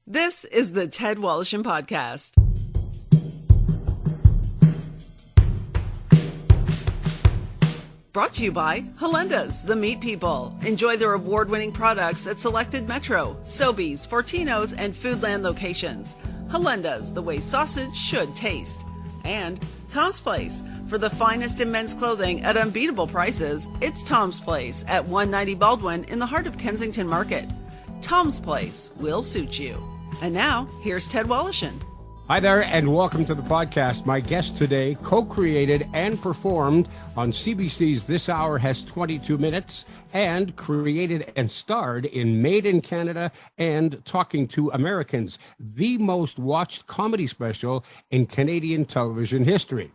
This is the Ted Woloshyn Podcast. Brought to you by Halenda's, the meat people. Enjoy their award-winning products at selected Metro, Sobeys, Fortino's, and Foodland locations. Halenda's, the way sausage should taste. And Tom's Place. For the finest in men's clothing at unbeatable prices, it's Tom's Place at 190 Baldwin in the heart of Kensington Market. Tom's Place will suit you. And now, here's Ted Woloshyn. Hi there, and welcome to the podcast. My guest today co-created and performed on CBC's This Hour Has 22 Minutes and created and starred in Made in Canada and Talking to Americans, the most watched comedy special in Canadian television history.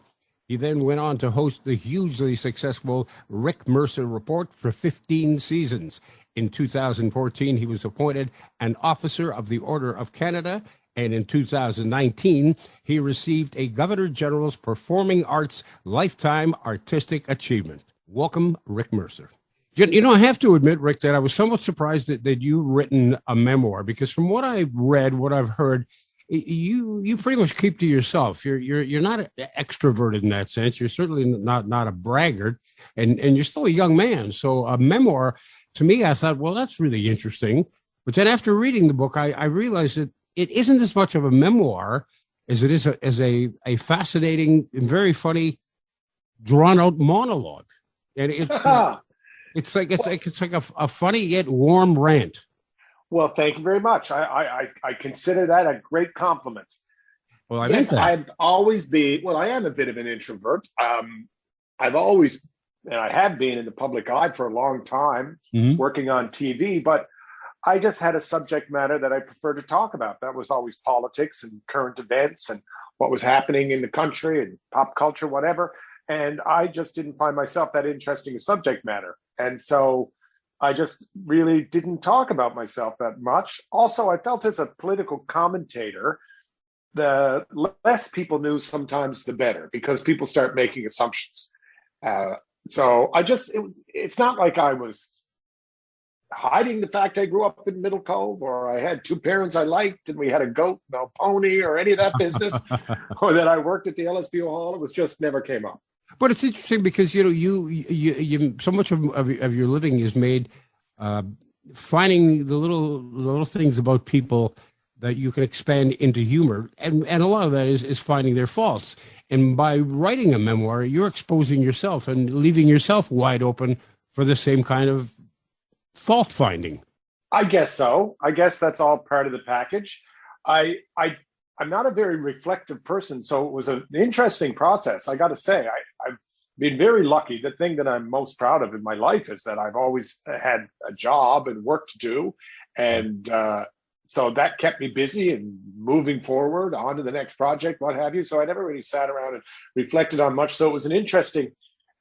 He then went on to host the hugely successful Rick Mercer Report for 15 seasons. In 2014, he was appointed an Officer of the Order of Canada, and in 2019, he received a Governor General's Performing Arts Lifetime Artistic Achievement. Welcome, Rick Mercer. You know, I have to admit, Rick, that I was somewhat surprised that you've written a memoir, because from what I've read, what I've heard, you pretty much keep to yourself. You're not extroverted in that sense. You're certainly not a braggart, and you're still a young man. So a memoir, to me, I thought, well, that's really interesting. But then after reading the book, I realized that it isn't as much of a memoir as it is a fascinating and very funny, drawn out monologue. And it's like a funny yet warm rant. Well, thank you very much. I consider that a great compliment. Well, Yes, I've always been, I am a bit of an introvert. I've always, and I have been in the public eye for a long time, working on TV, but I just had a subject matter that I prefer to talk about. That was always politics and current events and what was happening in the country and pop culture, whatever. And I just didn't find myself that interesting a subject matter. And so I just really didn't talk about myself that much. Also, I felt as a political commentator, the less people knew sometimes the better, because people start making assumptions. So it's not like I was hiding the fact I grew up in Middle Cove, or I had two parents I liked and we had a goat, no pony, or any of that business, or that I worked at the LSPO Hall. It was just never came up. But it's interesting because, you know, you so much of your living is made finding the little things about people that you can expand into humor. And a lot of that is finding their faults. And by writing a memoir, you're exposing yourself and leaving yourself wide open for the same kind of fault finding. I guess so. I guess that's all part of the package. I'm not a very reflective person, so it was an interesting process. I got to say, I've been very lucky. The thing that I'm most proud of in my life is that I've always had a job and work to do. And so that kept me busy and moving forward on to the next project, what have you. So I never really sat around and reflected on much. So it was an interesting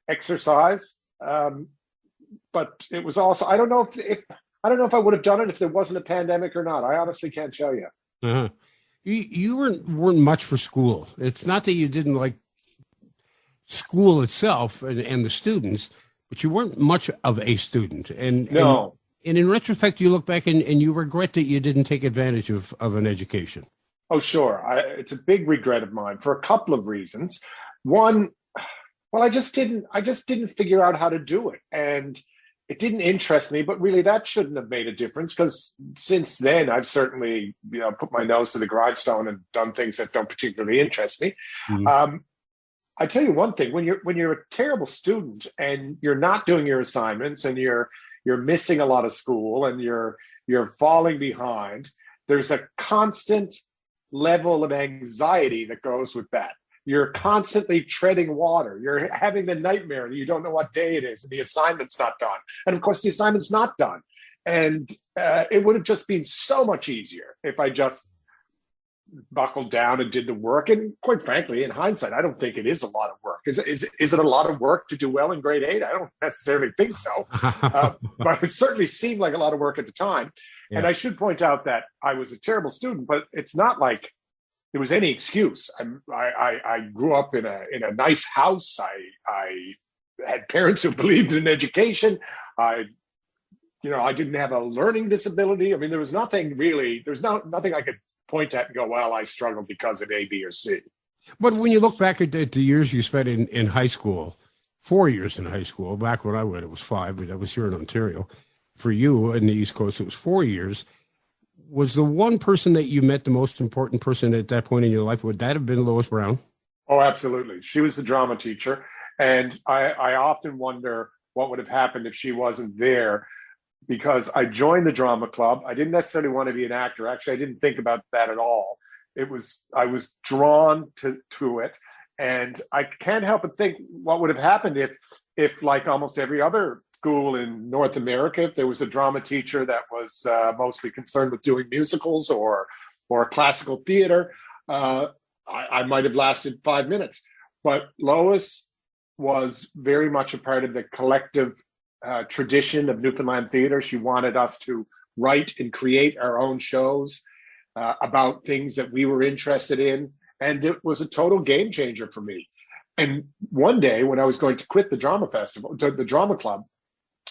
exercise. But it was also, I don't know if I would have done it if there wasn't a pandemic or not. I honestly can't tell you. Uh-huh. You weren't much for school. It's not that you didn't like school itself and the students, but you weren't much of a student. No. And in retrospect, you look back and you regret that you didn't take advantage of an education. Oh, sure. It's a big regret of mine for a couple of reasons. One, well, I just didn't figure out how to do it. And it didn't interest me, but really that shouldn't have made a difference, because since then I've certainly, put my nose to the grindstone and done things that don't particularly interest me. Mm-hmm. I tell you one thing, when you're a terrible student and you're not doing your assignments and you're missing a lot of school and you're falling behind, there's a constant level of anxiety that goes with that. You're constantly treading water. You're having the nightmare and you don't know what day it is and the assignment's not done. And of course, the assignment's not done. And it would have just been so much easier if I just buckled down and did the work. And quite frankly, in hindsight, I don't think it is a lot of work. Is it a lot of work to do well in grade 8? I don't necessarily think so. But it certainly seemed like a lot of work at the time. Yeah. And I should point out that I was a terrible student, but it's not like there was any excuse. I grew up in a nice house. I had parents who believed in education. I I didn't have a learning disability. I mean, there was nothing really, nothing I could point at and go, well, I struggled because of A, B, or C. But when you look back at the years you spent in high school, 4 years in high school, back when I went, it was 5, but I was here in Ontario. For you in the East Coast, it was 4 years. Was the one person that you met the most important person at that point in your life? Would that have been Lois Brown? Oh, absolutely. She was the drama teacher. And I often wonder what would have happened if she wasn't there, because I joined the drama club. I didn't necessarily want to be an actor. Actually, I didn't think about that at all. I was drawn to it. And I can't help but think what would have happened if like almost every other school in North America, if there was a drama teacher that was mostly concerned with doing musicals or classical theater, I might have lasted 5 minutes. But Lois was very much a part of the collective tradition of Newfoundland theater. She wanted us to write and create our own shows about things that we were interested in. And it was a total game changer for me. And one day when I was going to quit the drama club,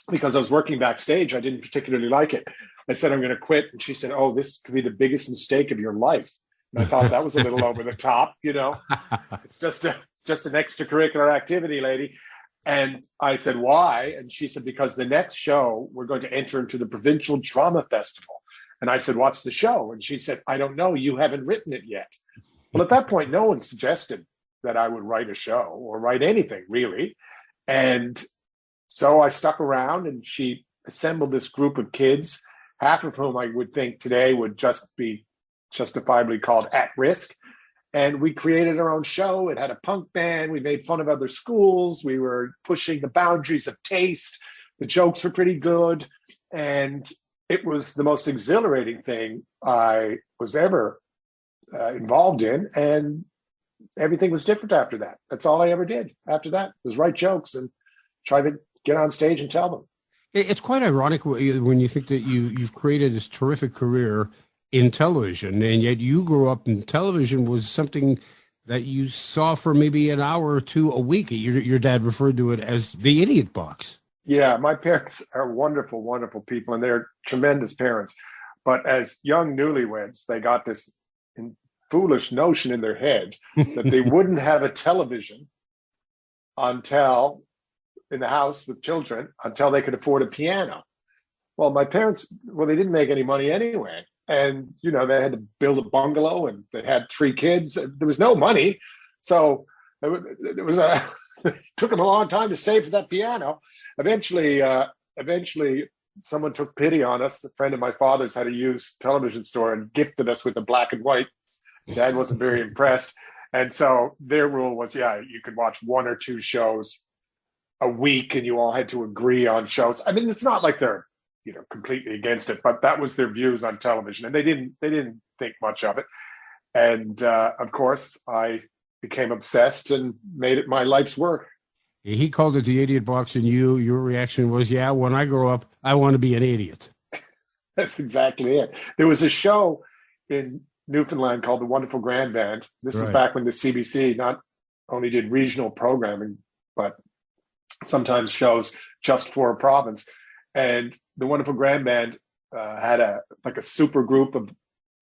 because I was working backstage, I didn't particularly like it. I said, I'm going to quit. And she said, oh, this could be the biggest mistake of your life. And I thought that was a little over the top, It's just an extracurricular activity, lady. And I said, why? And she said, because the next show, we're going to enter into the Provincial Drama Festival. And I said, what's the show? And she said, I don't know. You haven't written it yet. Well, at that point, no one suggested that I would write a show or write anything, really. And so I stuck around, and she assembled this group of kids, half of whom I would think today would just be justifiably called at risk. And we created our own show. It had a punk band. We made fun of other schools. We were pushing the boundaries of taste. The jokes were pretty good. And it was the most exhilarating thing I was ever involved in. And everything was different after that. That's all I ever did after that, was write jokes and try to get on stage and tell them. It's quite ironic when you think that you've created this terrific career in television, and yet you grew up in television was something that you saw for maybe an hour or two a week. Your dad referred to it as the idiot box. Yeah, my parents are wonderful, wonderful people, and they're tremendous parents. But as young newlyweds, they got this foolish notion in their head that they wouldn't have a television until in the house with children until they could afford a piano. Well, my parents, they didn't make any money anyway. And, they had to build a bungalow, and they had 3 kids. There was no money. So it took them a long time to save for that piano. Eventually, someone took pity on us. A friend of my father's had a used television store and gifted us with a black and white. Dad wasn't very impressed. And so their rule was, you could watch 1 or 2 shows a week, and you all had to agree on shows. I mean, it's not like they're completely against it, but that was their views on television, and they didn't think much of it. And of course, I became obsessed and made it my life's work. He called it the idiot box, and your reaction was, when I grow up, I want to be an idiot. That's exactly it. There was a show in Newfoundland called The Wonderful Grand Band. This is back when the CBC not only did regional programming, but sometimes shows just for a province. And the Wonderful Grand Band had a super group of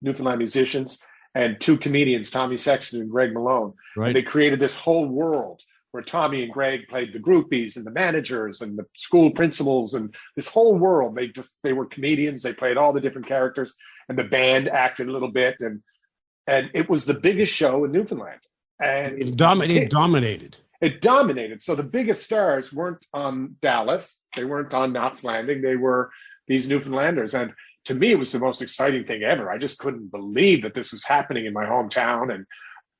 Newfoundland musicians and 2 comedians, Tommy Sexton and Greg Malone. Right. And they created this whole world where Tommy and Greg played the groupies and the managers and the school principals, and this whole world. They were comedians. They played all the different characters, and the band acted a little bit. And it was the biggest show in Newfoundland. And it dominated. It dominated. So the biggest stars weren't on Dallas. They weren't on Knots Landing. They were these Newfoundlanders. And to me, it was the most exciting thing ever. I just couldn't believe that this was happening in my hometown.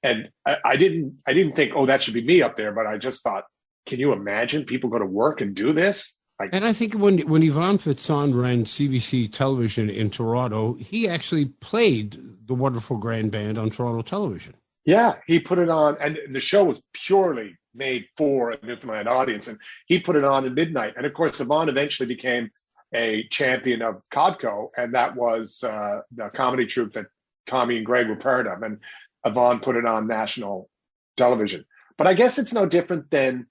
And I didn't think, that should be me up there. But I just thought, can you imagine people go to work and do this? And I think when Yvon Fitzon ran CBC television in Toronto, he actually played the Wonderful Grand Band on Toronto television. Yeah, he put it on, and the show was purely made for a Newfoundland audience, and he put it on at midnight. And of course, Yvon eventually became a champion of Codco, and that was the comedy troupe that Tommy and Greg were part of, and Yvon put it on national television. But I guess it's no different than,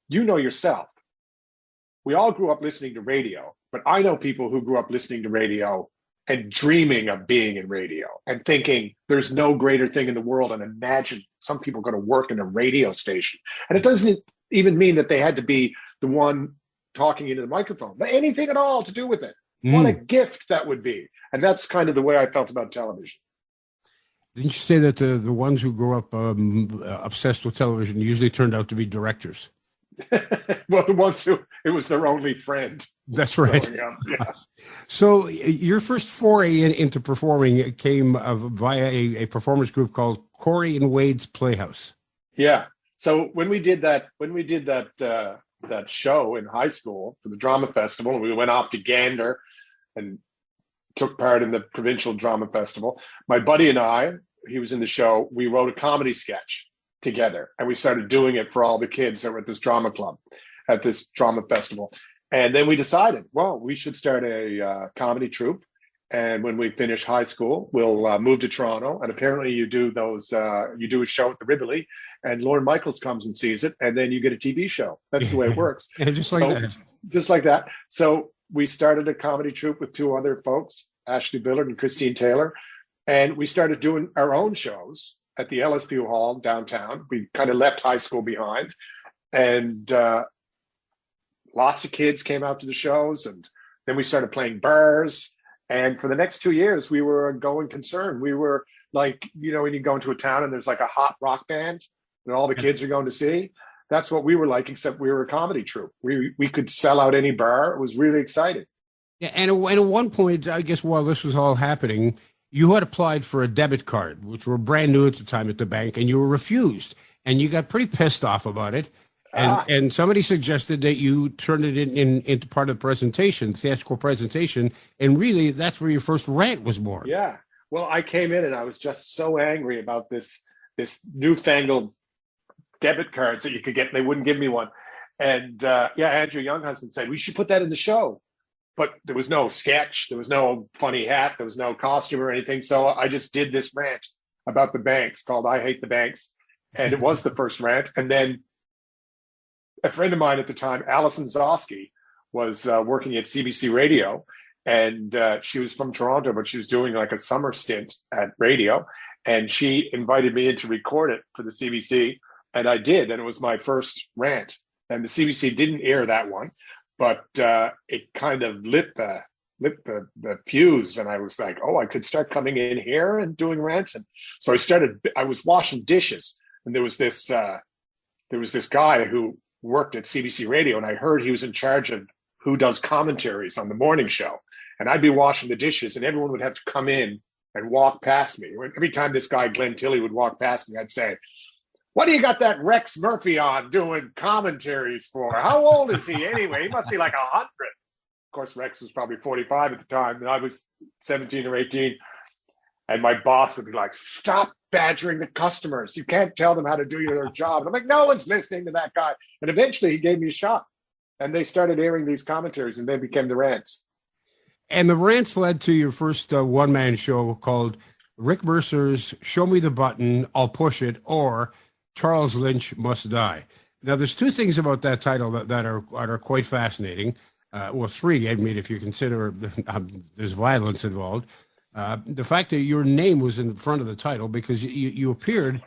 yourself. we all grew up listening to radio, but I know people who grew up listening to radio and dreaming of being in radio and thinking there's no greater thing in the world. And imagine some people going to work in a radio station. And it doesn't even mean that they had to be the one talking into the microphone, but anything at all to do with it. What a gift that would be. And that's kind of the way I felt about television. Didn't you say that the ones who grew up obsessed with television usually turned out to be directors? Well, the ones who it was their only friend. That's right. Yeah. So your first foray into performing came via a performance group called Corey and Wade's Playhouse. Yeah. So when we did that show in high school for the drama festival, and we went off to Gander and took part in the provincial drama festival, my buddy and I, he was in the show, we wrote a comedy sketch together, and we started doing it for all the kids that were at this drama club, at this drama festival. And then we decided, well, we should start a comedy troupe. And when we finish high school, we'll move to Toronto. And apparently you do a show at the Rivoli, and Lorne Michaels comes and sees it, and then you get a TV show. That's the way it works. And just like that. So we started a comedy troupe with two other folks, Ashley Billard and Christine Taylor. And we started doing our own shows at the Ellisview Hall downtown. We kind of left high school behind, and lots of kids came out to the shows, and then we started playing bars. And for the next 2 years, we were a going concern. We were like, when you go into a town and there's like a hot rock band that all the kids are going to see, that's what we were like, except we were a comedy troupe. We could sell out any bar. It was really exciting. Yeah, and at one point, I guess while this was all happening, you had applied for a debit card, which were brand new at the time at the bank, and you were refused. And you got pretty pissed off about it. And somebody suggested that you turn it into part of the presentation, theatrical presentation, and really that's where your first rant was born. Yeah. Well, I came in and I was just so angry about this newfangled debit cards that you could get. They wouldn't give me one. And Andrew Younghusband said, we should put that in the show. But there was no sketch. There was no funny hat. There was no costume or anything. So I just did this rant about the banks called I Hate the Banks. And it was the first rant. And then a friend of mine at the time, Alison Zosky, was working at CBC Radio, and she was from Toronto, but she was doing like a summer stint at radio, and she invited me in to record it for the CBC, and I did, and it was my first rant. And the CBC didn't air that one, but it kind of lit the fuse, and I was like, oh, I could start coming in here and doing rants. And so I was washing dishes, and there was this guy who worked at CBC Radio, and I heard he was in charge of who does commentaries on the morning show. And I'd be washing the dishes, and everyone would have to come in and walk past me. Every time this guy, Glenn Tilley, would walk past me, I'd say, what do you got that Rex Murphy on doing commentaries for? How old is he anyway? He must be like 100. Of course, Rex was probably 45 at the time, and I was 17 or 18. And my boss would be like, stop badgering the customers. You can't tell them how to do their job. And I'm like, no one's listening to that guy. And eventually he gave me a shot. And they started airing these commentaries, and they became the rants. And the rants led to your first one-man show called Rick Mercer's Show Me the Button, I'll Push It, or Charles Lynch Must Die. Now, there's two things about that title that are quite fascinating. Well, three, I mean, if you consider there's violence involved. The fact that your name was in front of the title because you appeared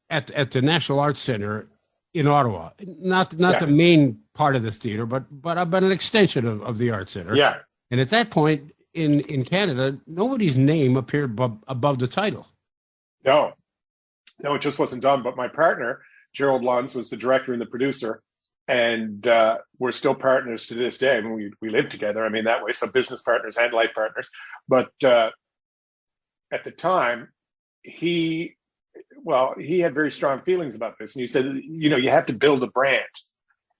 at the National Arts Centre in Ottawa, not the main part of the theater, but an extension of the Arts Centre. Yeah. And at that point in Canada, nobody's name appeared above the title. No, it just wasn't done. But my partner, Gerald Lunds, was the director and the producer. And we're still partners to this day. I mean, we live together. I mean, that way, some business partners and life partners. But at the time, he had very strong feelings about this. And he said, you have to build a brand.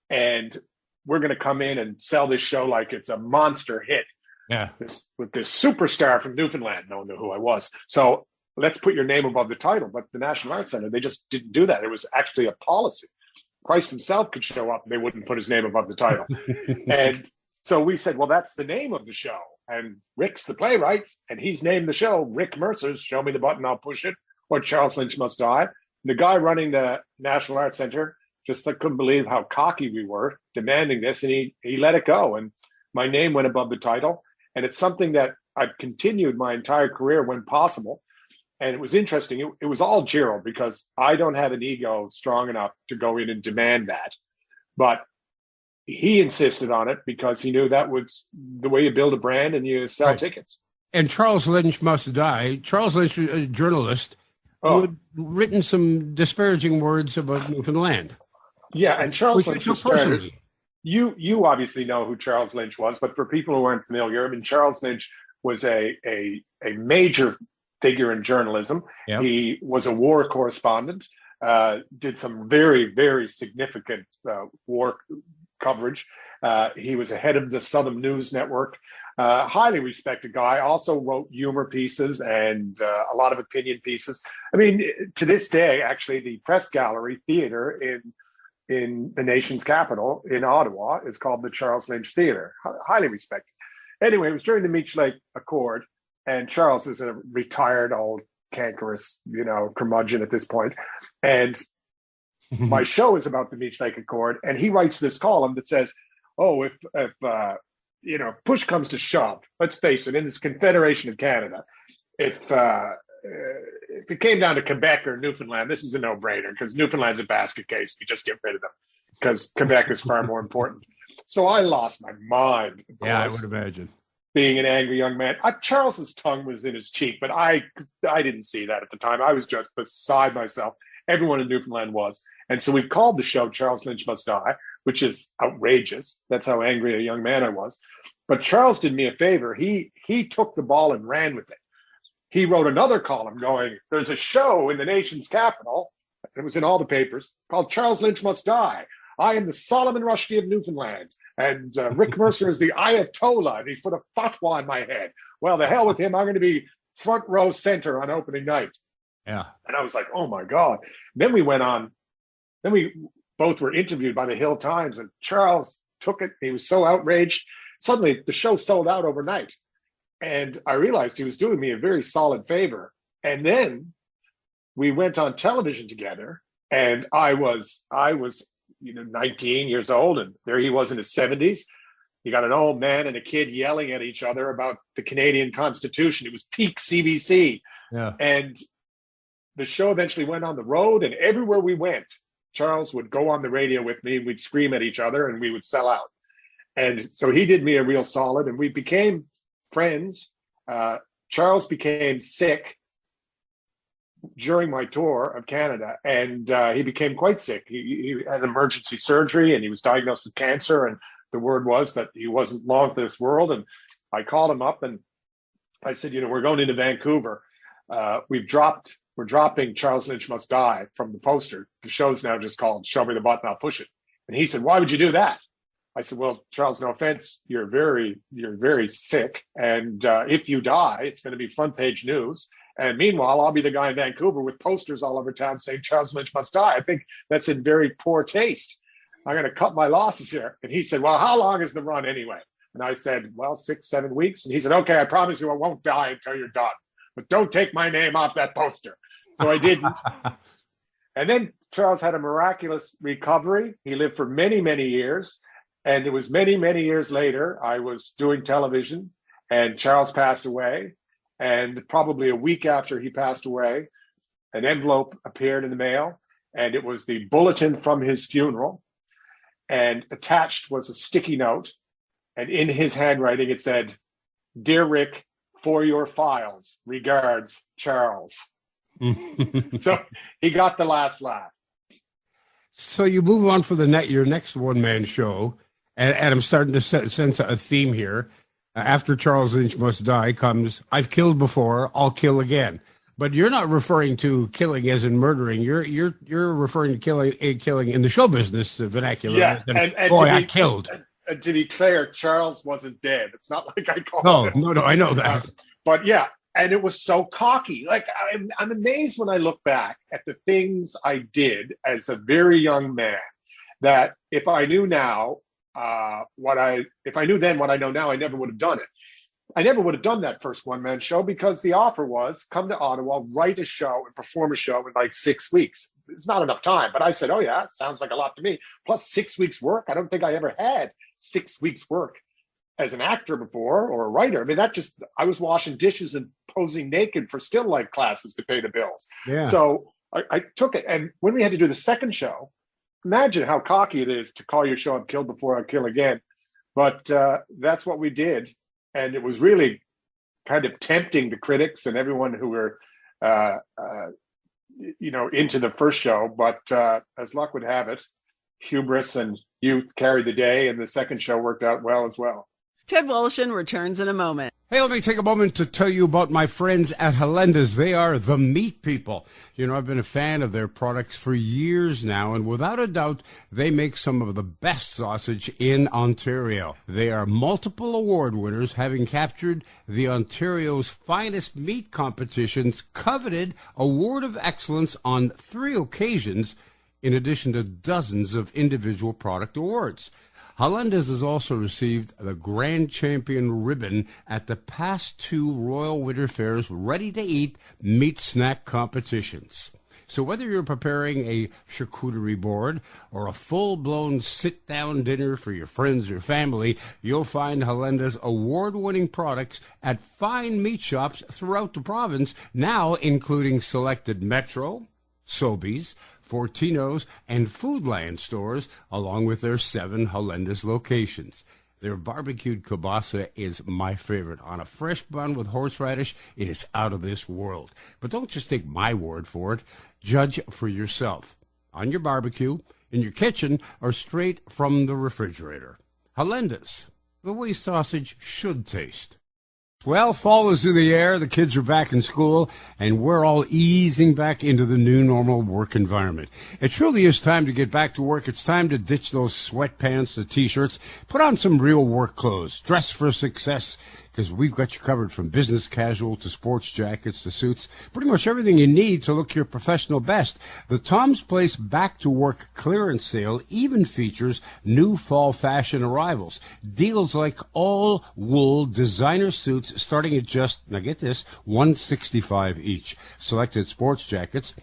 And we're going to come in and sell this show like it's a monster hit. Yeah. With this superstar from Newfoundland. No one knew who I was. So let's put your name above the title. But the National Arts Centre, they just didn't do that. It was actually a policy. Christ himself could show up and they wouldn't put his name above the title. And so we said, well, that's the name of the show. And Rick's the playwright, and he's named the show Rick Mercer's Show Me the Button, I'll Push It, or Charles Lynch Must Die. The guy running the National Arts Centre just I couldn't believe how cocky we were demanding this, and he let it go, and my name went above the title, and it's something that I've continued my entire career when possible. And it was interesting. It was all Gerald, because I don't have an ego strong enough to go in and demand that. But he insisted on it because he knew that was the way you build a brand and you sell tickets. And Charles Lynch Must Die. Charles Lynch, a journalist, who had written some disparaging words about Newfoundland. Yeah, and Charles Lynch was personally. You obviously know who Charles Lynch was, but for people who aren't familiar, I mean, Charles Lynch was a major figure in journalism. Yep. He was a war correspondent, did some very, very significant war coverage. He was the head of the Southern News Network, highly respected guy, also wrote humor pieces and a lot of opinion pieces. I mean, to this day, actually, the Press Gallery Theater in the nation's capital, in Ottawa, is called the Charles Lynch Theater, highly respected. Anyway, it was during the Meech Lake Accord, and Charles is a retired old cankerous, curmudgeon at this point. And my show is about the Meech Lake Accord, and he writes this column that says, "Oh, if push comes to shove, let's face it, in this Confederation of Canada, if it came down to Quebec or Newfoundland, this is a no-brainer, because Newfoundland's a basket case. You just get rid of them, because Quebec is far more important." So I lost my mind. Yeah, I would imagine. Being an angry young man, Charles's tongue was in his cheek, but I didn't see that at the time. I was just beside myself. Everyone in Newfoundland was. And so we called the show Charles Lynch Must Die, which is outrageous. That's how angry a young man I was. But Charles did me a favor. He took the ball and ran with it. He wrote another column going, "There's a show in the nation's capital," it was in all the papers, called Charles Lynch Must Die. I am the Solomon Rushdie of Newfoundland, and Rick Mercer is the Ayatollah, and he's put a fatwa in my head. Well, the hell with him. I'm going to be front row center on opening night. Yeah. And I was like, oh, my God. Then we went on. Then we both were interviewed by the Hill Times, and Charles took it. He was so outraged. Suddenly, the show sold out overnight. And I realized he was doing me a very solid favor. And then we went on television together, and I was 19 years old, and there he was in his 70s. You got an old man and a kid yelling at each other about the Canadian Constitution. It was peak CBC. Yeah. And the show eventually went on the road, and everywhere we went, Charles would go on the radio with me. We'd scream at each other, and we would sell out. And so he did me a real solid, and we became friends. Charles became sick during my tour of Canada, and he became quite sick. He had emergency surgery, and he was diagnosed with cancer, and the word was that he wasn't long for this world. And I called him up, and I said, we're going into Vancouver. We're dropping Charles Lynch Must Die from the poster. The show's now just called Show Me the Button, I'll Push It. And he said, "Why would you do that?" I said, "Well, Charles, no offense, you're very sick, and if you die, it's going to be front page news. And meanwhile, I'll be the guy in Vancouver with posters all over town saying Charles Lynch must die. I think that's in very poor taste. I'm going to cut my losses here." And he said, "Well, how long is the run anyway?" And I said, "Well, 6-7 weeks." And he said, "Okay, I promise you I won't die until you're done. But don't take my name off that poster." So I didn't. And then Charles had a miraculous recovery. He lived for many, many years. And it was many, many years later, I was doing television, and Charles passed away. And probably a week after he passed away, an envelope appeared in the mail, and it was the bulletin from his funeral. And attached was a sticky note. And in his handwriting, it said, "Dear Rick, for your files, regards, Charles." So he got the last laugh. So you move on for your next one-man show, and I'm starting to sense a theme here. After Charles Lynch Must Die comes "I've killed before, I'll kill again." But you're not referring to killing as in murdering. You're referring to killing in the show business vernacular. Yeah, and boy, I killed. And to be clear, Charles wasn't dead. It's not like I called it. No, I know that. But yeah, and it was so cocky. Like I'm amazed when I look back at the things I did as a very young man, that if I knew now, if I knew then what I know now, I never would have done it. I never would have done that first one-man show because the offer was come to Ottawa, write a show and perform a show in like 6 weeks. It's not enough time. But I said, oh, yeah, sounds like a lot to me. Plus 6 weeks work. I don't think I ever had 6 weeks work as an actor before or a writer. I mean, I was washing dishes and posing naked for still life classes to pay the bills. Yeah. So I took it. And when we had to do the second show, imagine how cocky it is to call your show "I've Killed Before, I'll Kill Again." But that's what we did. And it was really kind of tempting the critics and everyone who were, into the first show. But as luck would have it, hubris and youth carried the day, and the second show worked out well as well. Ted Woloshyn returns in a moment. Hey, let me take a moment to tell you about my friends at Helenda's. They are the meat people. You know, I've been a fan of their products for years now, and without a doubt, they make some of the best sausage in Ontario. They are multiple award winners, having captured the Ontario's finest meat competition's coveted Award of Excellence on 3 occasions, in addition to dozens of individual product awards. Helenda's has also received the Grand Champion ribbon at the past 2 Royal Winter Fair's ready-to-eat meat snack competitions. So whether you're preparing a charcuterie board or a full-blown sit-down dinner for your friends or family, you'll find Helenda's award-winning products at fine meat shops throughout the province, now including selected Metro, Sobeys, Fortino's, and Foodland stores, along with their 7 Helenda's locations. Their barbecued kielbasa is my favorite. On a fresh bun with horseradish, it is out of this world. But don't just take my word for it. Judge for yourself. On your barbecue, in your kitchen, or straight from the refrigerator. Helenda's, the way sausage should taste. Well, fall is in the air, the kids are back in school, and we're all easing back into the new normal work environment. It truly is time to get back to work. It's time to ditch those sweatpants, the T-shirts, put on some real work clothes, dress for success, because we've got you covered from business casual to sports jackets to suits, pretty much everything you need to look your professional best. The Tom's Place Back to Work clearance sale even features new fall fashion arrivals. Deals like all wool designer suits starting at just, now get this, $165 each. Selected sports jackets,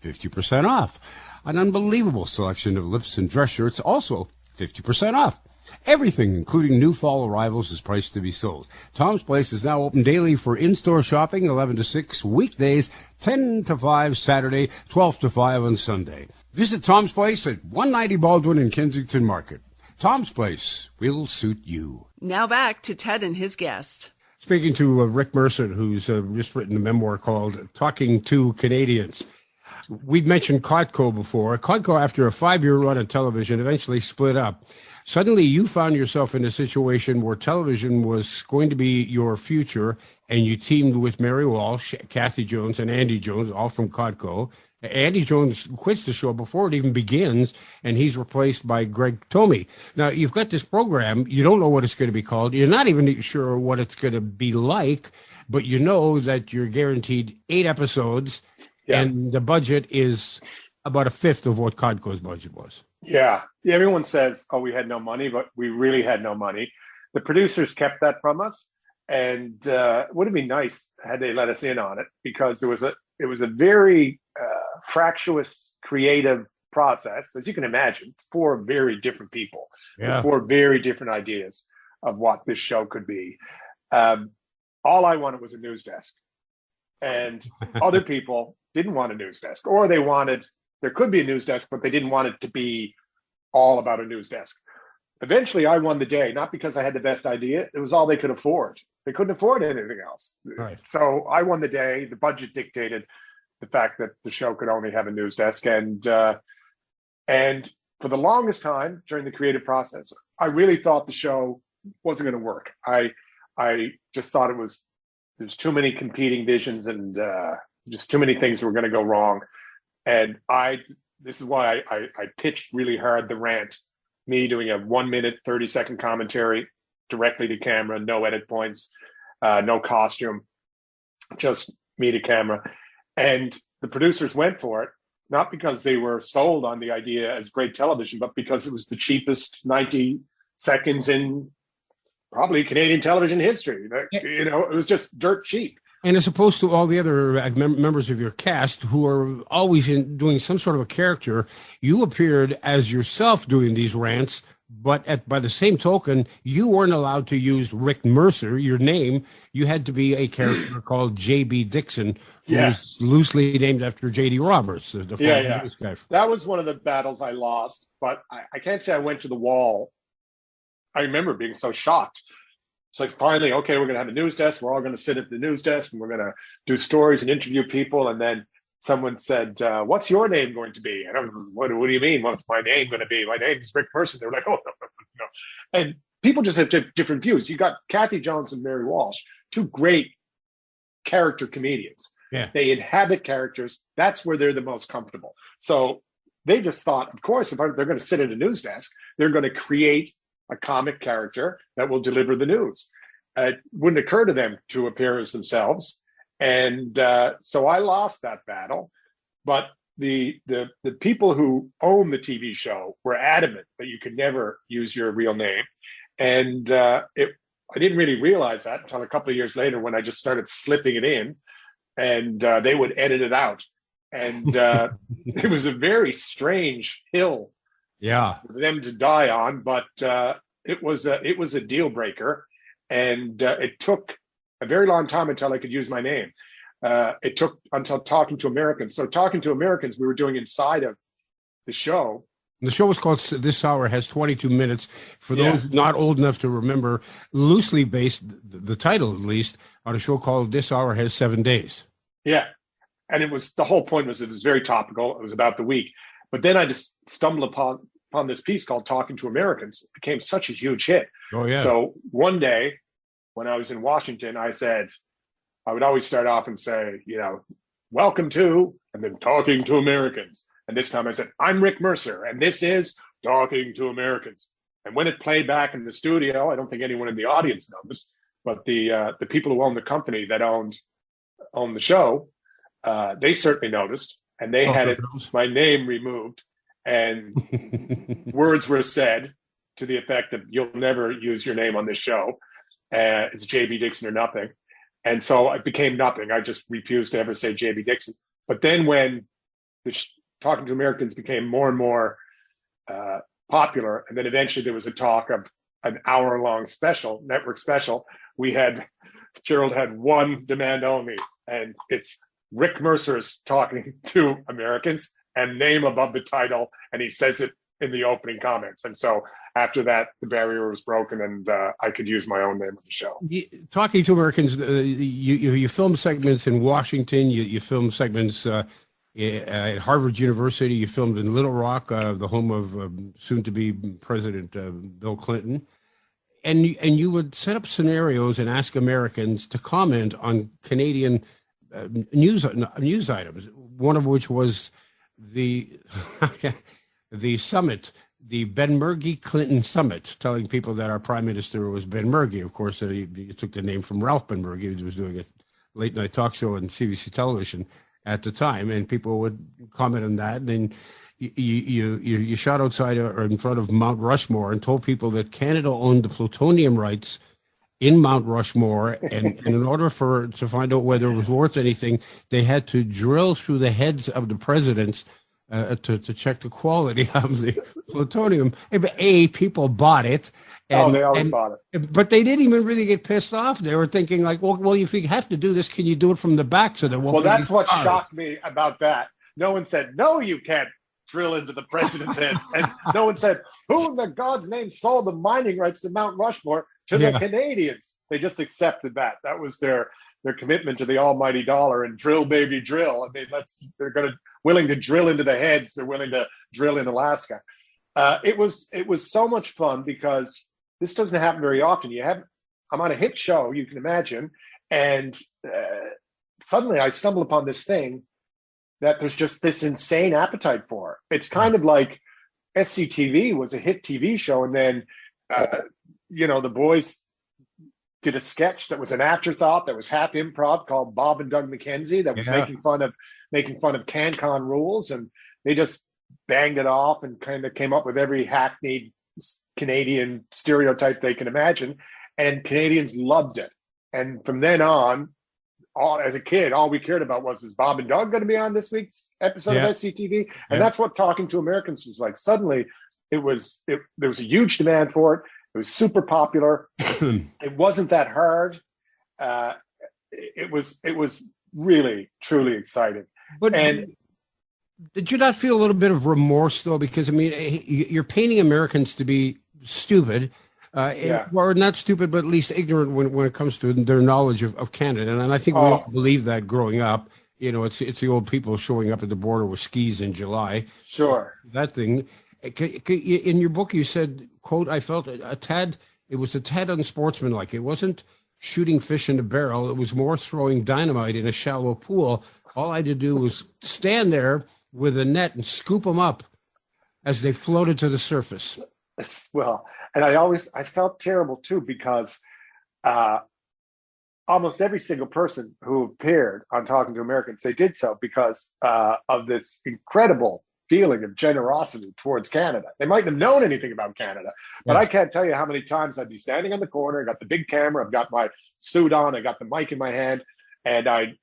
50% off. An unbelievable selection of lips and dress shirts, also 50% off. Everything, including new fall arrivals, is priced to be sold. Tom's Place is now open daily for in-store shopping, 11 to 6 weekdays, 10 to 5 Saturday, 12 to 5 on Sunday. Visit Tom's Place at 190 Baldwin in Kensington Market. Tom's Place will suit you. Now back to Ted and his guest. Speaking to Rick Mercer, who's just written a memoir called Talking to Canadians. We've mentioned Codco before. Codco, after a 5-year run on television, eventually split up. Suddenly, you found yourself in a situation where television was going to be your future, and you teamed with Mary Walsh, Kathy Jones, and Andy Jones, all from Codco. Andy Jones quits the show before it even begins, and he's replaced by Greg Tomey. Now, you've got this program. You don't know what it's going to be called. You're not even sure what it's going to be like, but you know that you're guaranteed 8 episodes, and the budget is about a fifth of what Codco's budget was. Yeah. Everyone says, oh, we had no money, but we really had no money. The producers kept that from us. And would have been nice had they let us in on it, because it was a very fractious, creative process. As you can imagine, it's 4 very different people, with 4 very different ideas of what this show could be. All I wanted was a news desk. And other people didn't want a news desk, or there could be a news desk, but they didn't want it to be all about a news desk. Eventually, I won the day, not because I had the best idea. It was all they could afford. They couldn't afford anything else. Right. So I won the day. The budget dictated the fact that the show could only have a news desk. And for the longest time during the creative process, I really thought the show wasn't going to work. I just thought there's too many competing visions and just too many things were going to go wrong. And this is why I pitched really hard the rant, me doing a 1-minute, 30-second commentary directly to camera, no edit points, no costume, just me to camera. And the producers went for it, not because they were sold on the idea as great television, but because it was the cheapest 90 seconds in probably Canadian television history. It was just dirt cheap. And as opposed to all the other members of your cast who are always doing some sort of a character, you appeared as yourself doing these rants. But by the same token, you weren't allowed to use Rick Mercer, your name. You had to be a character called J.B. Dixon, who's loosely named after J.D. Roberts. Guy. That was one of the battles I lost, but I can't say I went to the wall. I remember being so shocked. It's like, finally, okay, we're going to have a news desk. We're all going to sit at the news desk, and we're going to do stories and interview people. And then someone said, what's your name going to be? And I was like, what do you mean? What's my name going to be? My name is Rick Mercer. They were like, oh, no. And people just have different views. You got Kathy Jones and Mary Walsh, two great character comedians. Yeah. They inhabit characters. That's where they're the most comfortable. So they just thought, of course, if they're going to sit at a news desk, they're going to create a comic character that will deliver the news. It wouldn't occur to them to appear as themselves. And so I lost that battle. But the people who own the TV show were adamant that you could never use your real name. And I didn't really realize that until a couple of years later when I just started slipping it in, and they would edit it out. And it was a very strange hill for them to die on, but it was a deal breaker, and it took a very long time until I could use my name. It took until Talking to Americans. So Talking to Americans, we were doing inside of the show. The show was called This Hour Has 22 Minutes. For those not old enough to remember, loosely based, the title at least, on a show called This Hour Has 7 Days. Yeah. And the whole point was it was very topical. It was about the week. But then I just stumbled upon this piece called Talking to Americans. It became such a huge hit. Oh, yeah. So one day when I was in Washington, I would always start off and say, welcome to, and then Talking to Americans. And this time I said, I'm Rick Mercer, and this is Talking to Americans. And when it played back in the studio, I don't think anyone in the audience knows, but the people who own the company that owned the show, they certainly noticed, and they had my name removed, and words were said to the effect of, you'll never use your name on this show. It's J.B. Dixon or nothing. And so it became nothing. I just refused to ever say J.B. Dixon. But then when Talking to Americans became more and more popular, and then eventually there was a talk of an hour-long network special, Gerald had one demand only, and it's Rick Mercer's Talking to Americans, and name above the title, and he says it in the opening comments. And so after that, the barrier was broken, and I could use my own name on the show. Talking to Americans, you film segments in Washington, you film segments at Harvard University, you filmed in Little Rock, the home of soon-to-be President Bill Clinton. And you would set up scenarios and ask Americans to comment on Canadian news items, one of which was the summit, the Benmergui-Clinton summit, telling people that our prime minister was Ben Mergui. Of course, he took the name from Ralph Benmergui, who was doing a late-night talk show on CBC television at the time, and people would comment on that. And you shot outside or in front of Mount Rushmore and told people that Canada owned the plutonium rights in Mount Rushmore, and in order to find out whether it was worth anything, they had to drill through the heads of the presidents to check the quality of the plutonium. People bought it. They always bought it. But they didn't even really get pissed off. They were thinking like, well, if you have to do this, can you do it from the back so that won't? Well, that's what shocked me about that. No one said, no, you can't drill into the president's heads. And no one said, who in the God's name sold the mining rights to Mount Rushmore to the Canadians? They just accepted that. That was their commitment to the almighty dollar, and drill, baby, drill. I mean, they're willing to drill into the heads. They're willing to drill in Alaska. It was so much fun because this doesn't happen very often. I'm on a hit show, you can imagine, and suddenly I stumble upon this thing that there's just this insane appetite for. It's kind of like SCTV was a hit TV show, and then the boys did a sketch that was an afterthought that was half improv called Bob and Doug McKenzie that was making fun of CanCon rules, and they just banged it off and kind of came up with every hackneyed Canadian stereotype they can imagine. and Canadians loved it. And from then on, as a kid, all we cared about was, is Bob and Doug going to be on this week's episode of SCTV? And that's what Talking to Americans was like. Suddenly, there was a huge demand for it. It was super popular. It wasn't that hard. It was really, truly exciting. But did you not feel a little bit of remorse, though? Because, I mean, you're painting Americans to be stupid, or not stupid, but at least ignorant when it comes to their knowledge of Canada. And I think we all believe that growing up. You know, it's the old people showing up at the border with skis in July. Sure. That thing. In your book, you said, quote, I felt it was a tad unsportsmanlike. It wasn't shooting fish in a barrel. It was more throwing dynamite in a shallow pool. All I had to do was stand there with a net and scoop them up as they floated to the surface. Well, and I felt terrible too, because almost every single person who appeared on Talking to Americans, they did so because of this incredible feeling of generosity towards Canada. They mightn't have known anything about Canada, but I can't tell you how many times I'd be standing on the corner, I got the big camera, I've got my suit on, I got the mic in my hand, and I'd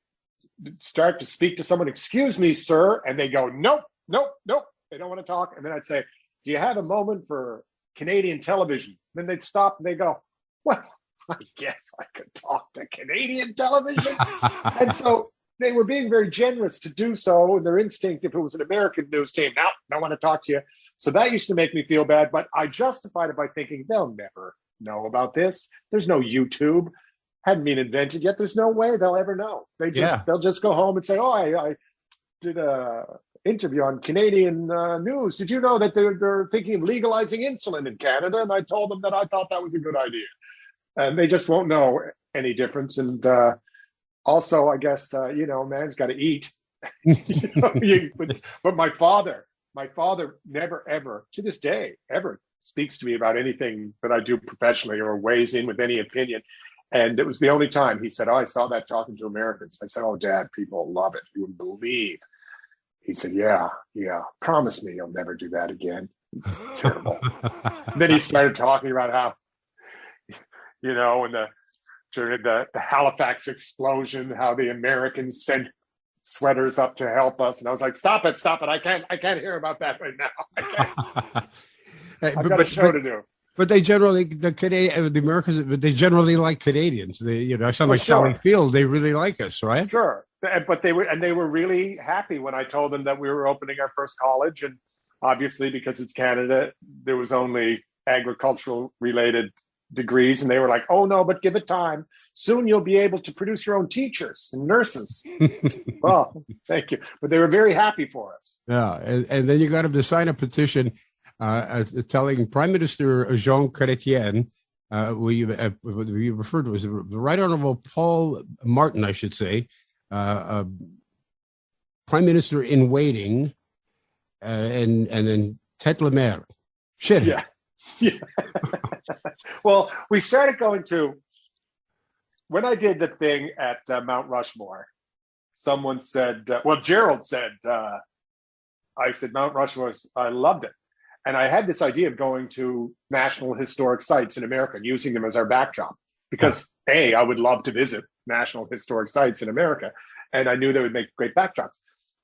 start to speak to someone, excuse me, sir, and they go, nope, they don't want to talk. And then I'd say, do you have a moment for Canadian television? Then they'd stop and they go, well, I guess I could talk to Canadian television. And so they were being very generous to do so. And their instinct, if it was an American news team, no, don't want to talk to you. So that used to make me feel bad. But I justified it by thinking they'll never know about this. There's no YouTube. Hadn't been invented yet. There's no way they'll ever know. They'll just go home and say, oh, I did a interview on Canadian news. Did you know that they're thinking of legalizing insulin in Canada? And I told them that I thought that was a good idea. And they just won't know any difference. And also, I guess, man's got to eat. But my father never, ever, to this day, ever speaks to me about anything that I do professionally or weighs in with any opinion. And it was the only time he said, oh, I saw that Talking to Americans. I said, oh, Dad, people love it. You wouldn't believe. He said, yeah. Promise me you'll never do that again. It's terrible. Then he started talking about how, during the Halifax explosion, how the Americans sent sweaters up to help us. And I was like, stop it. I can't hear about that right now. I can't. I've got a show to do. But they generally, the Americans, they generally like Canadians. They, I sound like Sally Field. They really like us, right? Sure. But they were really happy when I told them that we were opening our first college. And obviously, because it's Canada, there was only agricultural related degrees. And they were like, oh, no, but give it time. Soon you'll be able to produce your own teachers and nurses. Well, thank you. But they were very happy for us. Yeah. And then you got them to sign a petition telling Prime Minister Jean Chrétien, we referred to as the Right Honorable Paul Martin, I should say, Prime Minister in waiting, and then Ted Lemaire. Shit. Yeah. Well, we started going to, when I did the thing at Mount Rushmore, someone said, Gerald said, I said, Mount Rushmore, I loved it. And I had this idea of going to national historic sites in America and using them as our backdrop because, I would love to visit national historic sites in America. And I knew they would make great backdrops.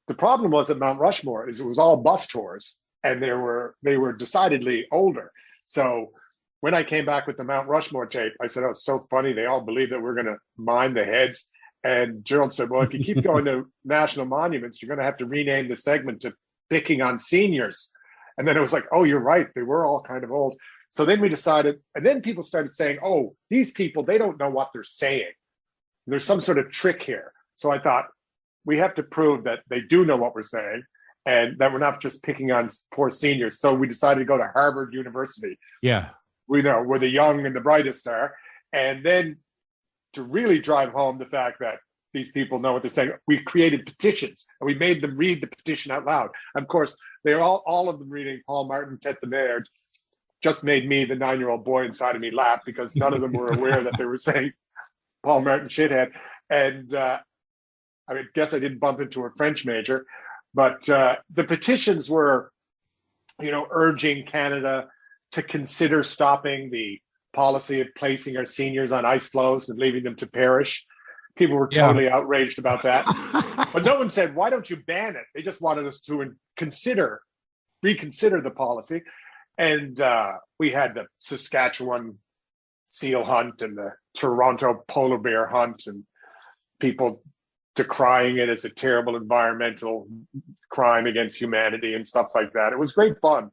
The problem was at Mount Rushmore is it was all bus tours and they were decidedly older. So when I came back with the Mount Rushmore tape, I said, oh, it's so funny. They all believe that we're going to mine the heads. And Gerald said, well, if you keep going to national monuments, you're going to have to rename the segment to Picking on Seniors. And then it was like, oh, you're right. They were all kind of old. So then we decided, and then people started saying, oh, these people, they don't know what they're saying. There's some sort of trick here. So I thought, we have to prove that they do know what we're saying and that we're not just picking on poor seniors. So we decided to go to Harvard University. Yeah. We know where the young and the brightest are. And then to really drive home the fact that these people know what they're saying, we created petitions and we made them read the petition out loud. Of course, they're all of them reading Paul Martin, Ted Lemaire, just made me, the 9-year-old boy inside of me, laugh because none of them were aware that they were saying Paul Martin shithead. And I guess I didn't bump into a French major, but the petitions were, urging Canada to consider stopping the policy of placing our seniors on ice floes and leaving them to perish. People were Yeah. totally outraged about that. But no one said, why don't you ban it? They just wanted us to reconsider the policy. And we had the Saskatchewan seal hunt and the Toronto polar bear hunt, and people decrying it as a terrible environmental crime against humanity and stuff like that. It was great fun.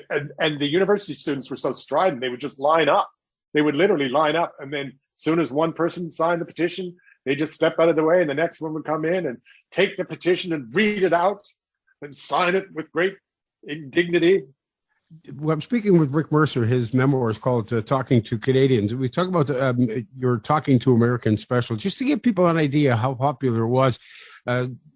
And the university students were so strident, they would just line up. They would literally line up. And then as soon as one person signed the petition, they just step out of the way, and the next one would come in and take the petition and read it out and sign it with great indignity. Well, I'm speaking with Rick Mercer. His memoir is called Talking to Canadians. We talk about your Talking to Americans special, just to give people an idea how popular it was.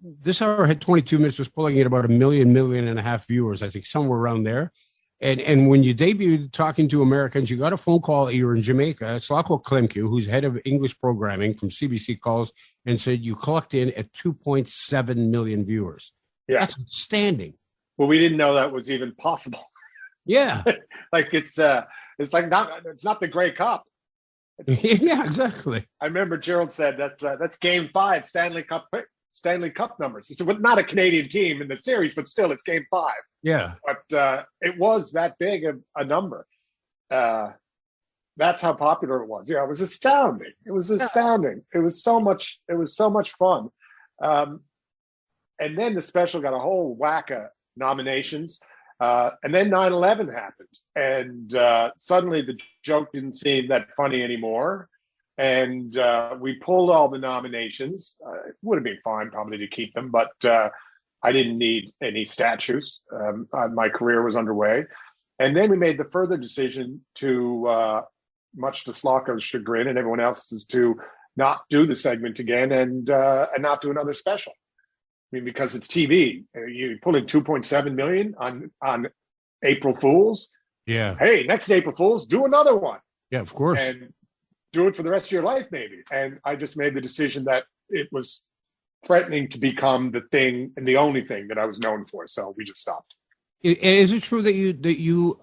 This hour had 22 minutes, was pulling in about 1 million and a half viewers, I think, somewhere around there. And when you debuted Talking to Americans, you got a phone call. You were in Jamaica. Slako Klemke, who's head of English programming from CBC, calls and said you clocked in at 2.7 million viewers. Yeah. That's outstanding. Well, we didn't know that was even possible. Yeah. Like it's not the Grey Cup. Yeah, exactly. I remember Gerald said that's Game 5 Stanley Cup numbers. He said, well, not a Canadian team in the series, but still, it's Game 5. Yeah. But it was that big a number. That's how popular it was. Yeah, it was astounding. It was astounding. It was so much fun. And then the special got a whole whack of nominations. And then 9/11 happened. And suddenly the joke didn't seem that funny anymore. And we pulled all the nominations. It would have been fine probably to keep them, but I didn't need any statues. My career was underway. And then we made the further decision to, much to Slako's chagrin and everyone else's, to not do the segment again and not do another special. I mean, because it's TV, you pull in 2.7 million on April Fools. Yeah. Hey, next April Fools, do another one. Yeah, of course. And do it for the rest of your life, maybe. And I just made the decision that it was threatening to become the thing and the only thing that I was known for. So we just stopped. Is it true that you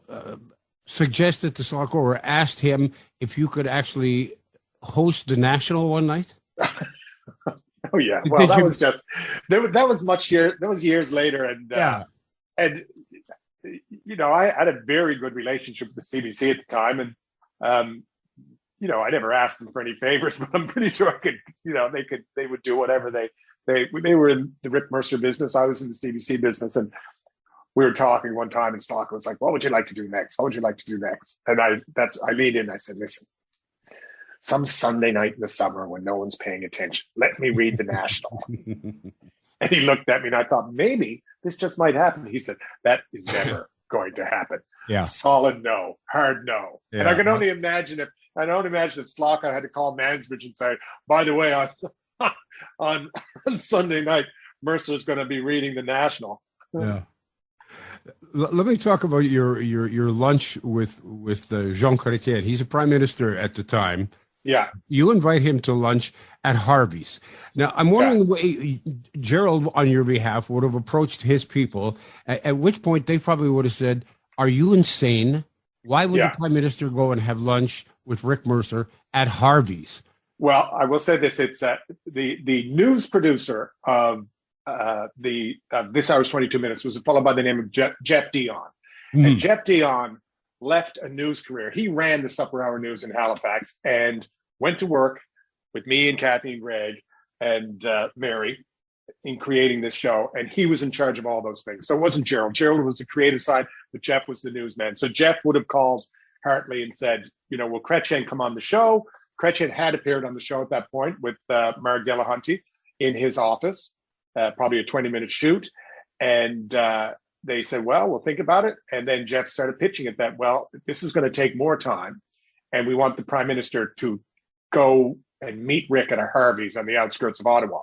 suggested to Slako or asked him if you could actually host the national one night? Oh yeah. Well, that was just that was years later, and and you know, I had a very good relationship with the CBC at the time, and you know, I never asked them for any favors, but I'm pretty sure I could, you know, they would do whatever they were in the Rick Mercer business. I was in the CBC business, and we were talking one time, and Slako was like, "What would you like to do next? What would you like to do next?" And I leaned in and I said, "Listen, some Sunday night in the summer when no one's paying attention, let me read the National." And he looked at me, and I thought, maybe this just might happen. He said, "That is never going to happen." Yeah. Solid no, hard no. Yeah. And I can only imagine if Slako had to call management and say, "By the way, on Sunday night, Mercer's going to be reading the National." Yeah. Let me talk about your lunch with Jean Chrétien. He's a prime minister at the time. Yeah. You invite him to lunch at Harvey's. Now, I'm wondering, Gerald, on your behalf, would have approached his people, at which point they probably would have said, "Are you insane? Why would the prime minister go and have lunch with Rick Mercer at Harvey's?" Well, I will say this. It's the news producer of This Hour's 22 Minutes was a fellow by the name of Jeff Dion. And Jeff Dion left a news career. He ran the Supper Hour News in Halifax and went to work with me and Kathy and Greg and Mary in creating this show. And he was in charge of all those things. So it wasn't Gerald. Gerald was the creative side, but Jeff was the newsman. So Jeff would have called Hartley and said, you know, will Chrétien come on the show? Chrétien had appeared on the show at that point with Mark Delahunty in his office, probably a 20-minute shoot. And they said, well, we'll think about it. And then Jeff started pitching it that, well, this is going to take more time. And we want the prime minister to go and meet Rick at a Harvey's on the outskirts of Ottawa.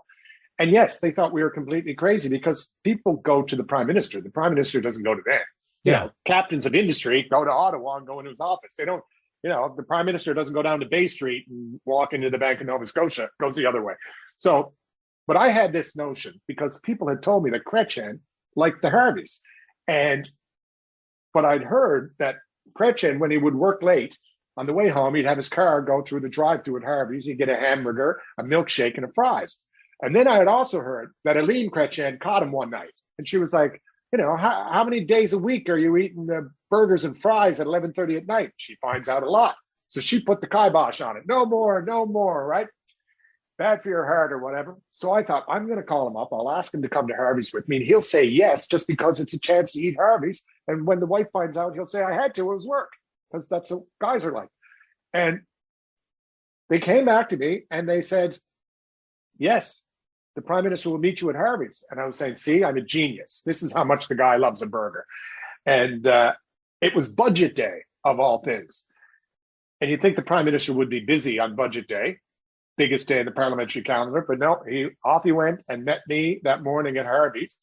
And yes, they thought we were completely crazy because people go to the prime minister. The prime minister doesn't go to them. You know, captains of industry go to Ottawa and go into his office. They don't, you know, the prime minister doesn't go down to Bay Street and walk into the Bank of Nova Scotia, goes the other way. So, but I had this notion because people had told me that Chrétien liked the Harveys. But I'd heard that Chrétien, when he would work late On the way home, he'd have his car go through the drive-thru at Harvey's. He'd get a hamburger, a milkshake, and a fries. And then I had also heard that Aline Chrétien caught him one night. And she was like, how many days a week are you eating the burgers and fries at 11:30 at night? She finds out a lot. So she put the kibosh on it. No more, right? Bad for your heart or whatever. So I thought, I'm going to call him up. I'll ask him to come to Harvey's with me. And he'll say yes, just because it's a chance to eat Harvey's. And when the wife finds out, he'll say, I had to, it was work. Because that's what guys are like. And they came back to me and they said, yes, the Prime Minister will meet you at Harvey's. And I was saying, see, I'm a genius. This is how much the guy loves a burger. And it was budget day, of all things. And you'd think the Prime Minister would be busy on budget day, biggest day in the parliamentary calendar. But no, off he went and met me that morning at Harvey's.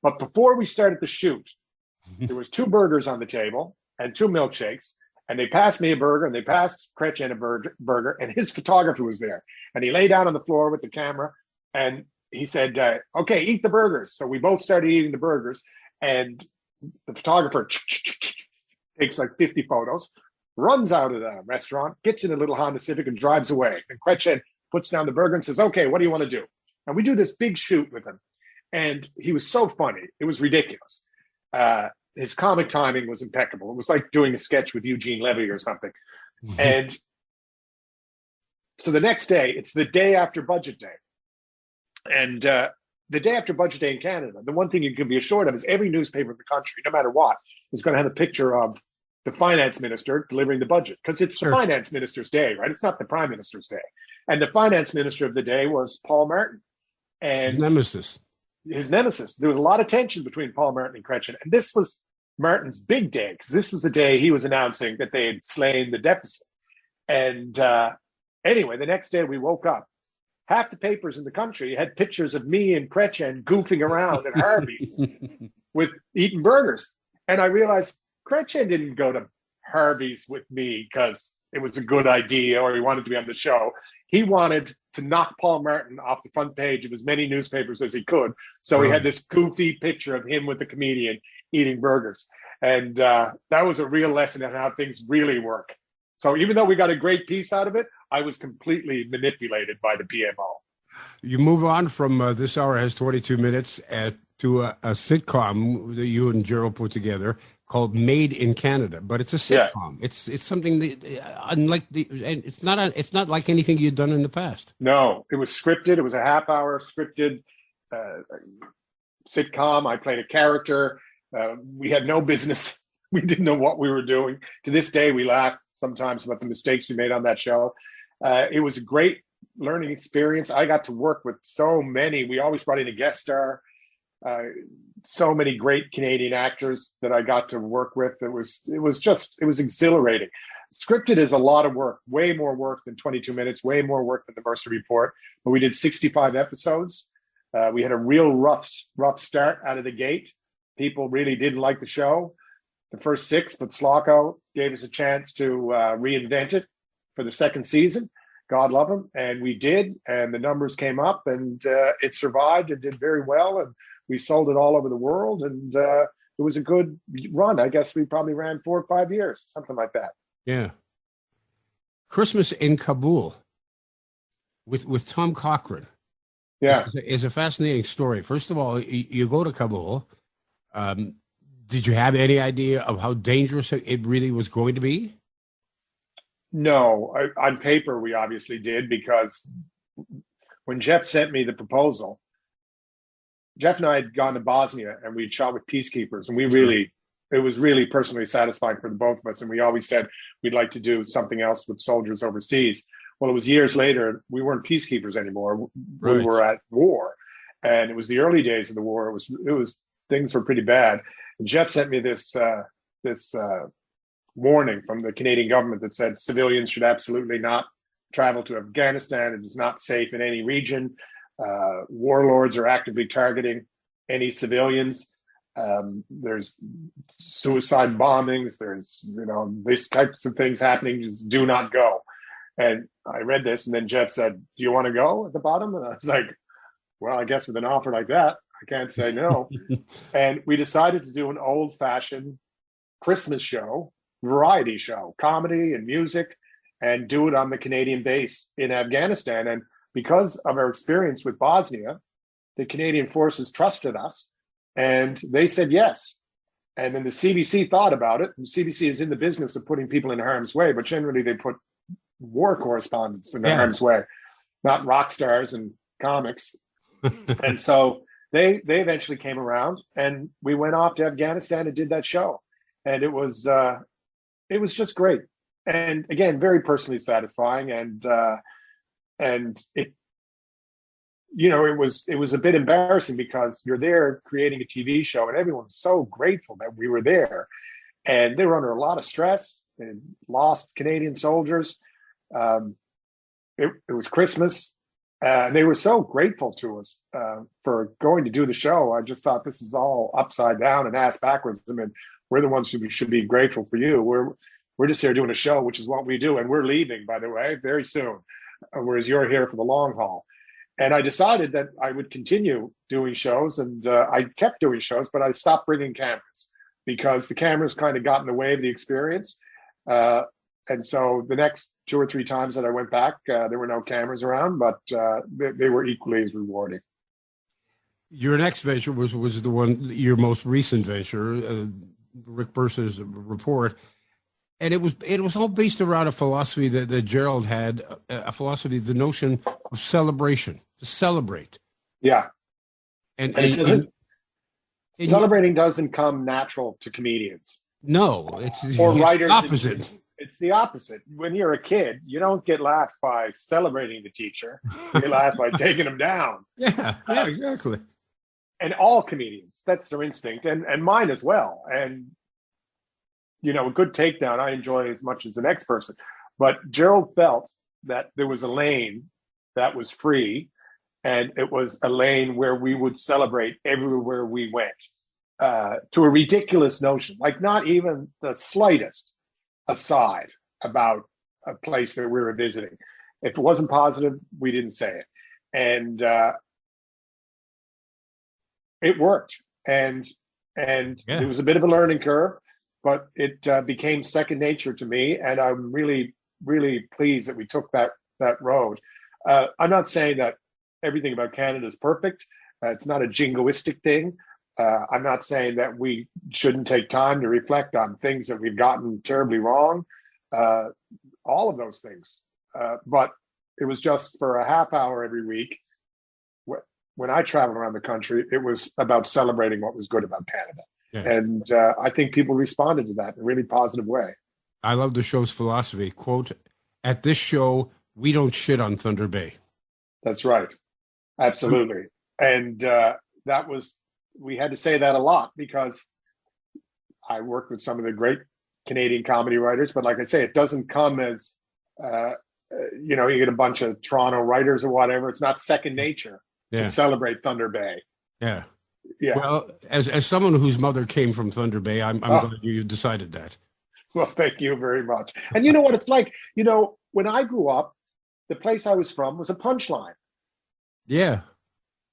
But before we started the shoot, there was 2 burgers on the table and 2 milkshakes. And they passed me a burger and they passed Chrétien a burger, and his photographer was there. And he lay down on the floor with the camera and he said, okay, eat the burgers. So we both started eating the burgers, and the photographer takes like 50 photos, runs out of the restaurant, gets in a little Honda Civic and drives away. And Chrétien puts down the burger and says, okay, what do you want to do? And we do this big shoot with him. And he was so funny. It was ridiculous. His comic timing was impeccable. It was like doing a sketch with Eugene Levy or something. And so the next day, it's the day after Budget Day. And the day after Budget Day in Canada, the one thing you can be assured of is every newspaper in the country, no matter what, is going to have a picture of the finance minister delivering the budget, because it's the finance minister's day, right? It's not the prime minister's day. And the finance minister of the day was Paul Martin. And his nemesis. There was a lot of tension between Paul Martin and Chrétien. And this was Martin's big day, because this was the day he was announcing that they had slain the deficit. And anyway, the next day we woke up. Half the papers in the country had pictures of me and Chrétien goofing around at Harvey's with eating burgers. And I realized Chrétien didn't go to Harvey's with me because it was a good idea or he wanted to be on the show. He wanted to knock Paul Martin off the front page of as many newspapers as he could. So he had this goofy picture of him with the comedian eating burgers. And that was a real lesson in how things really work. So even though we got a great piece out of it, I was completely manipulated by the PMO. You move on from This Hour Has 22 Minutes to a sitcom that you and Gerald put together called Made in Canada, but it's a sitcom. Yeah. It's something that unlike it's not like anything you'd done in the past. No, it was scripted. It was a half-hour scripted sitcom. I played a character. We had no business. We didn't know what we were doing. To this day, we laugh sometimes about the mistakes we made on that show. It was a great learning experience. I got to work with so many. We always brought in a guest star. So many great Canadian actors that I got to work with. It was exhilarating. Scripted is a lot of work, way more work than 22 minutes, way more work than the Mercer Report. But we did 65 episodes. We had a real rough start out of the gate. People really didn't like the show, the first 6, but Slocko gave us a chance to reinvent it for the second season. God love him. And we did, and the numbers came up, and it survived and did very well. And we sold it all over the world, and it was a good run. I guess we probably ran 4 or 5 years, something like that. Yeah. Christmas in Kabul with Tom Cochrane. Yeah. Is a fascinating story. First of all, you go to Kabul. Did you have any idea of how dangerous it really was going to be? No, on paper, we obviously did, because when Jeff sent me the proposal, Jeff and I had gone to Bosnia and we'd shot with peacekeepers, and it was really personally satisfying for the both of us. And we always said we'd like to do something else with soldiers overseas. Well, it was years later, we weren't peacekeepers anymore. Right. We were at war, and it was the early days of the war. It was things were pretty bad. And Jeff sent me this warning from the Canadian government that said civilians should absolutely not travel to Afghanistan. It is not safe in any region. Warlords are actively targeting any civilians. There's suicide bombings. There's, these types of things happening. Just do not go. And I read this, and then Jeff said, "Do you want to go?" at the bottom. And I was like, well, I guess with an offer like that, I can't say no. And we decided to do an old-fashioned Christmas show variety show, comedy and music, and do it on the Canadian base in Afghanistan. And because of our experience with Bosnia, the Canadian forces trusted us and they said yes. And then the CBC thought about it. The CBC is in the business of putting people in harm's way, but generally they put war correspondents in harm's way, not rock stars and comics. And so they eventually came around, and we went off to Afghanistan and did that show. And it was just great. And again, very personally satisfying. And it, it was a bit embarrassing because you're there creating a TV show and everyone was so grateful that we were there. And they were under a lot of stress and lost Canadian soldiers. It was Christmas. And they were so grateful to us for going to do the show. I just thought this is all upside down and ass backwards. I mean, we're the ones who should be grateful for you. We're just here doing a show, which is what we do. And we're leaving, by the way, very soon, whereas you're here for the long haul. And I decided that I would continue doing shows, and I kept doing shows, but I stopped bringing cameras because the cameras kind of got in the way of the experience. And so the next 2 or 3 times that I went back, there were no cameras around, but they were equally as rewarding. Your next venture was the one, your most recent venture, Rick Mercer's report. And it was all based around a philosophy that Gerald had, a philosophy, the notion of celebration, to celebrate. Yeah. And it doesn't, celebrating doesn't come natural to comedians. No, it's writers. The opposite. It's the opposite. When you're a kid, you don't get laughs by celebrating the teacher. You get laughs by taking them down. Yeah, exactly. And all comedians, that's their instinct, and mine as well. And a good takedown I enjoy as much as the next person. But Gerald felt that there was a lane that was free, and it was a lane where we would celebrate everywhere we went, to a ridiculous notion, like not even the slightest aside about a place that we were visiting. If it wasn't positive, we didn't say it. And it worked. And it was a bit of a learning curve, but it became second nature to me. And I'm really, really pleased that we took that road. I'm not saying that everything about Canada is perfect. It's not a jingoistic thing. I'm not saying that we shouldn't take time to reflect on things that we've gotten terribly wrong, all of those things. But it was just for a half hour every week. When I traveled around the country, it was about celebrating what was good about Canada. Yeah. And I think people responded to that in a really positive way. I love the show's philosophy. Quote, "At this show, we don't shit on Thunder Bay." That's right. Absolutely. And we had to say that a lot because I worked with some of the great Canadian comedy writers, but like I say, it doesn't come as, you get a bunch of Toronto writers or whatever. It's not second nature to celebrate Thunder Bay. Yeah. Yeah. Well, as someone whose mother came from Thunder Bay, I'm glad you decided that. Well, thank you very much. And you know what it's like? When I grew up, the place I was from was a punchline. Yeah.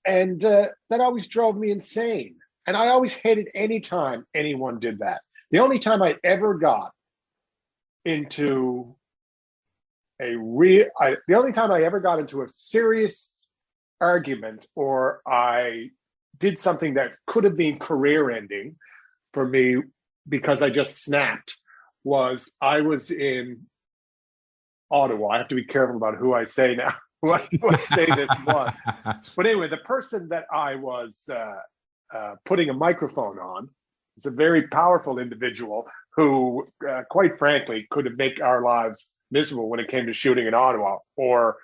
And that always drove me insane. And I always hated any time anyone did that. The only time I ever got into the only time I ever got into a serious argument or I did something that could have been career ending for me because I just snapped was I was in Ottawa. I have to be careful about who I say now. Who I say this one. But anyway, the person that I was putting a microphone on is a very powerful individual who, quite frankly, could have made our lives miserable when it came to shooting in Ottawa or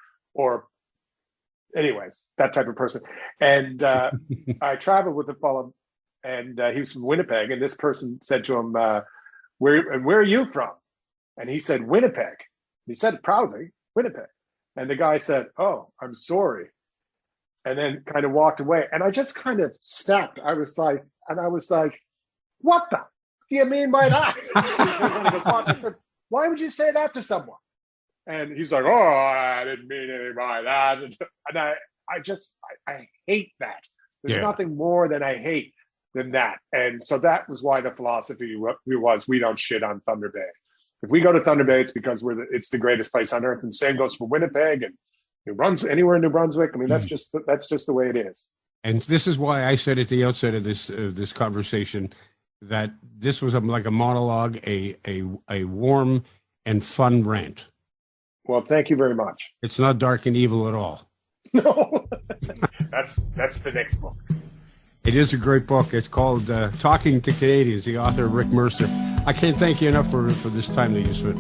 anyways, that type of person. And I traveled with a fellow, and he was from Winnipeg, and this person said to him, where are you from? And he said, Winnipeg. He said it proudly, Winnipeg. And the guy said, oh, I'm sorry. And then kind of walked away. And I just kind of snapped. I was like, what the do you mean by that? I said, why would you say that to someone? And he's like, oh, I didn't mean anything by that. And I hate that. There's nothing more than I hate than that. And so that was why the philosophy was we don't shit on Thunder Bay. If we go to Thunder Bay, it's because it's the greatest place on earth. And same goes for Winnipeg and New Brunswick, anywhere in New Brunswick. I mean, that's just the way it is. And this is why I said at the outset of this conversation that this was like a monologue, a warm and fun rant. Well, thank you very much. It's not dark and evil at all. No, that's the next book. It is a great book. It's called Talking to Canadians, the author Rick Mercer. I can't thank you enough for this time that you spent.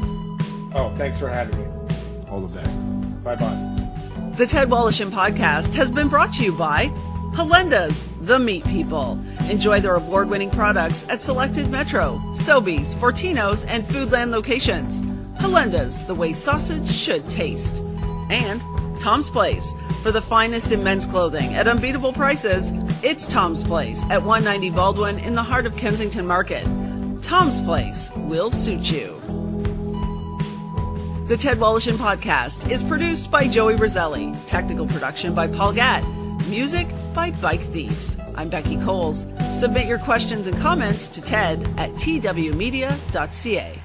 Oh, thanks for having me. All the best. Bye-bye. The Ted Woloshyn podcast has been brought to you by Helenda's, the Meat People. Enjoy their award-winning products at selected Metro, Sobeys, Fortinos, and Foodland locations. Helenda's, the way sausage should taste. And Tom's Place. For the finest in men's clothing at unbeatable prices, it's Tom's Place at 190 Baldwin in the heart of Kensington Market. Tom's Place will suit you. The Ted Woloshyn podcast is produced by Joey Roselli. Technical production by Paul Gatt. Music by Bike Thieves. I'm Becky Coles. Submit your questions and comments to ted@twmedia.ca.